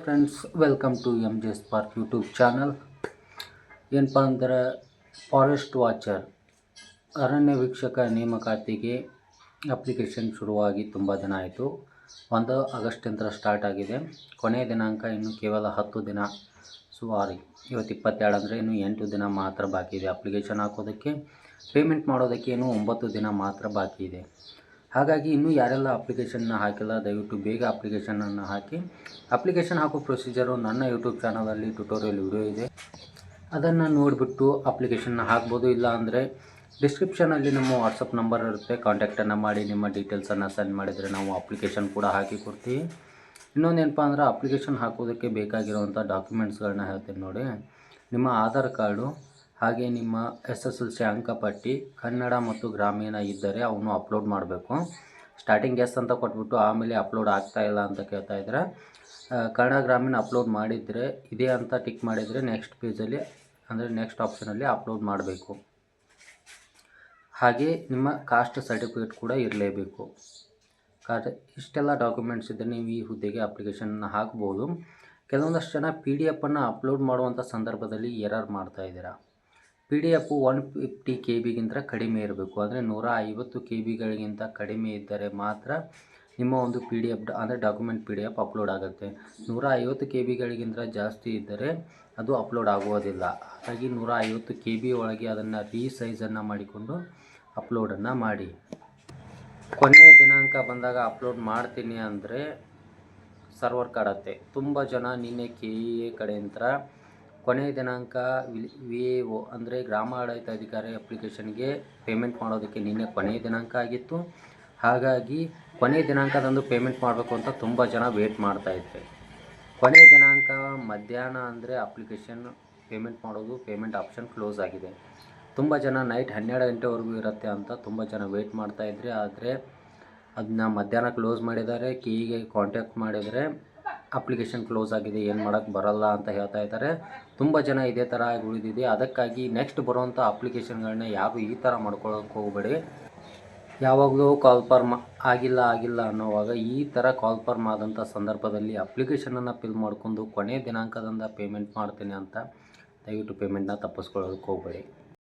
Friends, welcome to MJ Spark YouTube channel. ಏನಪ್ಪ ಅಂದರೆ forest watcher ಅರಣ್ಯ ವೀಕ್ಷಕ ನೇಮಕಾತಿಗೆ ಅಪ್ಲಿಕೇಶನ್ ಶುರುವಾಗಿ ತುಂಬ ದಿನ ಆಯಿತು. 1 ಆಗಸ್ಟಿಂದ ಸ್ಟಾರ್ಟ್ ಆಗಿದೆ. ಕೊನೆಯ ದಿನಾಂಕ ಇನ್ನು ಕೇವಲ 10 ದಿನ, ಇವತ್ತು 22 ಅಂದರೆ ಇನ್ನು 8 ದಿನ ಮಾತ್ರ ಬಾಕಿ ಇದೆ. ಅಪ್ಲಿಕೇಶನ್ ಹಾಕೋದಕ್ಕೆ, ಪೇಮೆಂಟ್ ಮಾಡೋದಕ್ಕೆ ಇನ್ನೂ 9 ದಿನ ಮಾತ್ರ ಬಾಕಿ ಇದೆ. ಹಾಗಾಗಿ ಇನ್ನೂ ಯಾರೆಲ್ಲ ಅಪ್ಲಿಕೇಶನ್ನ ಹಾಕಿಲ್ಲ, ದಯವಿಟ್ಟು ಬೇಗ ಅಪ್ಲಿಕೇಶನನ್ನು ಹಾಕಿ. ಅಪ್ಲಿಕೇಶನ್ ಹಾಕೋ ಪ್ರೊಸೀಜರು ನನ್ನ ಯೂಟ್ಯೂಬ್ ಚಾನಲಲ್ಲಿ ಟ್ಯುಟೋರಿಯಲ್ ವಿಡಿಯೋ ಇದೆ, ಅದನ್ನು ನೋಡಿಬಿಟ್ಟು ಅಪ್ಲಿಕೇಶನ್ನ ಹಾಕ್ಬೋದು. ಇಲ್ಲ ಅಂದರೆ ಡಿಸ್ಕ್ರಿಪ್ಷನಲ್ಲಿ ನಮ್ಮ ವಾಟ್ಸಪ್ ನಂಬರ್ ಇರುತ್ತೆ, ಕಾಂಟ್ಯಾಕ್ಟನ್ನು ಮಾಡಿ ನಿಮ್ಮ ಡೀಟೇಲ್ಸನ್ನು ಸೆಂಡ್ ಮಾಡಿದರೆ ನಾವು ಅಪ್ಲಿಕೇಶನ್ ಕೂಡ ಹಾಕಿ ಕೊಡ್ತೀವಿ. ಇನ್ನೊಂದು ಏನಪ್ಪ ಅಂದ್ರೆ ಅಪ್ಲಿಕೇಶನ್ ಹಾಕೋದಕ್ಕೆ ಬೇಕಾಗಿರುವಂಥ ಡಾಕ್ಯುಮೆಂಟ್ಸ್ಗಳನ್ನ ಹೇಳ್ತೀನಿ ನೋಡಿ. ನಿಮ್ಮ ಆಧಾರ್ ಕಾರ್ಡು, ಹಾಗೆ ನಿಮ್ಮ SSLC ಅಂಕಪಟ್ಟಿ, ಕನ್ನಡ ಮತ್ತು ಗ್ರಾಮೀಣ ಇದ್ದರೆ ಅವನು ಅಪ್ಲೋಡ್ ಮಾಡಬೇಕು. ಸ್ಟಾರ್ಟಿಂಗ್ ಎಸ್ ಅಂತ ಕೊಟ್ಬಿಟ್ಟು ಆಮೇಲೆ ಅಪ್ಲೋಡ್ ಆಗ್ತಾಯಿಲ್ಲ ಅಂತ ಕೇಳ್ತಾ ಇದ್ದಾರೆ. ಕನ್ನಡ ಗ್ರಾಮೀಣ ಅಪ್ಲೋಡ್ ಮಾಡಿದರೆ ಇದೆ ಅಂತ ಟಿಕ್ ಮಾಡಿದರೆ ನೆಕ್ಸ್ಟ್ ಪೇಜಲ್ಲಿ ಅಂದರೆ ನೆಕ್ಸ್ಟ್ ಆಪ್ಷನಲ್ಲಿ ಅಪ್ಲೋಡ್ ಮಾಡಬೇಕು. ಹಾಗೆ ನಿಮ್ಮ ಕಾಸ್ಟ್ ಸರ್ಟಿಫಿಕೇಟ್ ಕೂಡ ಇರಲೇಬೇಕು. ಇಷ್ಟೆಲ್ಲ ಡಾಕ್ಯುಮೆಂಟ್ಸ್ ಇದ್ದರೆ ನೀವು ಈ ಹುದ್ದೆಗೆ ಅಪ್ಲಿಕೇಶನ್ನ ಹಾಕ್ಬೋದು. ಕೆಲವೊಂದಷ್ಟು ಜನ PDF ಅಪ್ಲೋಡ್ ಮಾಡುವಂಥ ಸಂದರ್ಭದಲ್ಲಿ ಎರರ್ ಮಾಡ್ತಾಯಿದ್ದೀರಾ. PDF 150 KB ಕಡಿಮೆ ಇರಬೇಕು. ಅಂದರೆ 150 KBಗಳಿಗಿಂತ ಕಡಿಮೆ ಇದ್ದರೆ ಮಾತ್ರ ನಿಮ್ಮ ಒಂದು PDF ಅಂದರೆ ಡಾಕ್ಯುಮೆಂಟ್ PDF ಅಪ್ಲೋಡ್ ಆಗುತ್ತೆ. 150 KBಗಳಿಗಿಂತ ಜಾಸ್ತಿ ಇದ್ದರೆ ಅದು ಅಪ್ಲೋಡ್ ಆಗುವುದಿಲ್ಲ. ಹಾಗಾಗಿ 150 KB ಒಳಗೆ ಅದನ್ನು ರೀಸೈಜನ್ನು ಮಾಡಿಕೊಂಡು ಅಪ್ಲೋಡನ್ನು ಮಾಡಿ. ಕೊನೆಯ ದಿನಾಂಕ ಬಂದಾಗ ಅಪ್ಲೋಡ್ ಮಾಡ್ತೀನಿ ಅಂದರೆ ಸರ್ವರ್ ಕಾಡತ್ತೆ. ತುಂಬ ಜನ ನಿನ್ನೆ KEA ಕಡೆಯಿಂದ ಕೊನೆಯ ದಿನಾಂಕ VAO ಅಂದರೆ ಗ್ರಾಮ ಆಡಳಿತಾಧಿಕಾರಿ ಅಪ್ಲಿಕೇಶನ್ಗೆ ಪೇಮೆಂಟ್ ಮಾಡೋದಕ್ಕೆ ನಿನ್ನೆ ಕೊನೆಯ ದಿನಾಂಕ ಆಗಿತ್ತು. ಹಾಗಾಗಿ ಕೊನೆಯ ದಿನಾಂಕದಂದು ಪೇಮೆಂಟ್ ಮಾಡಬೇಕು ಅಂತ ತುಂಬ ಜನ ವೇಟ್ ಮಾಡ್ತಾಯಿದ್ದಾರೆ. ಕೊನೆಯ ದಿನಾಂಕ ಮಧ್ಯಾಹ್ನ ಅಂದರೆ ಅಪ್ಲಿಕೇಶನ್ ಪೇಮೆಂಟ್ ಮಾಡೋದು, ಪೇಮೆಂಟ್ ಆಪ್ಷನ್ ಕ್ಲೋಸ್ ಆಗಿದೆ. ತುಂಬ ಜನ ನೈಟ್ 12 ಗಂಟೆವರೆಗೂ ಇರುತ್ತೆ ಅಂತ ತುಂಬ ಜನ ವೇಟ್ ಮಾಡ್ತಾಯಿದ್ರಿ. ಆದರೆ ಅದನ್ನ ಮಧ್ಯಾಹ್ನ ಕ್ಲೋಸ್ ಮಾಡಿದ್ದಾರೆ. KEಗೆ ಕಾಂಟ್ಯಾಕ್ಟ್ ಮಾಡಿದರೆ ಅಪ್ಲಿಕೇಶನ್ ಕ್ಲೋಸ್ ಆಗಿದೆ, ಏನು ಮಾಡೋಕ್ಕೆ ಬರಲ್ಲ ಅಂತ ಹೇಳ್ತಾ ಇದ್ದಾರೆ. ತುಂಬ ಜನ ಇದೇ ಥರ ಉಳಿದಿದೆ. ಅದಕ್ಕಾಗಿ ನೆಕ್ಸ್ಟ್ ಬರುವಂಥ ಅಪ್ಲಿಕೇಶನ್ಗಳನ್ನ ಯಾರು ಈ ಥರ ಮಾಡ್ಕೊಳ್ಳೋಕೆ ಹೋಗಬೇಡಿ. ಯಾವಾಗಲೂ ಕಾಲ್ಫರ್ಮ್ ಆಗಿಲ್ಲ ಅನ್ನೋವಾಗ ಈ ಥರ ಕಾಲ್ಫರ್ಮ್ ಆದಂಥ ಸಂದರ್ಭದಲ್ಲಿ ಅಪ್ಲಿಕೇಶನನ್ನು ಫಿಲ್ ಮಾಡಿಕೊಂಡು ಕೊನೆಯ ದಿನಾಂಕದಿಂದ ಪೇಮೆಂಟ್ ಮಾಡ್ತೀನಿ ಅಂತ ದಯವಿಟ್ಟು ಪೇಮೆಂಟ್ನ ತಪ್ಪಿಸ್ಕೊಳ್ಳೋದಕ್ಕೆ ಹೋಗಬೇಡಿ.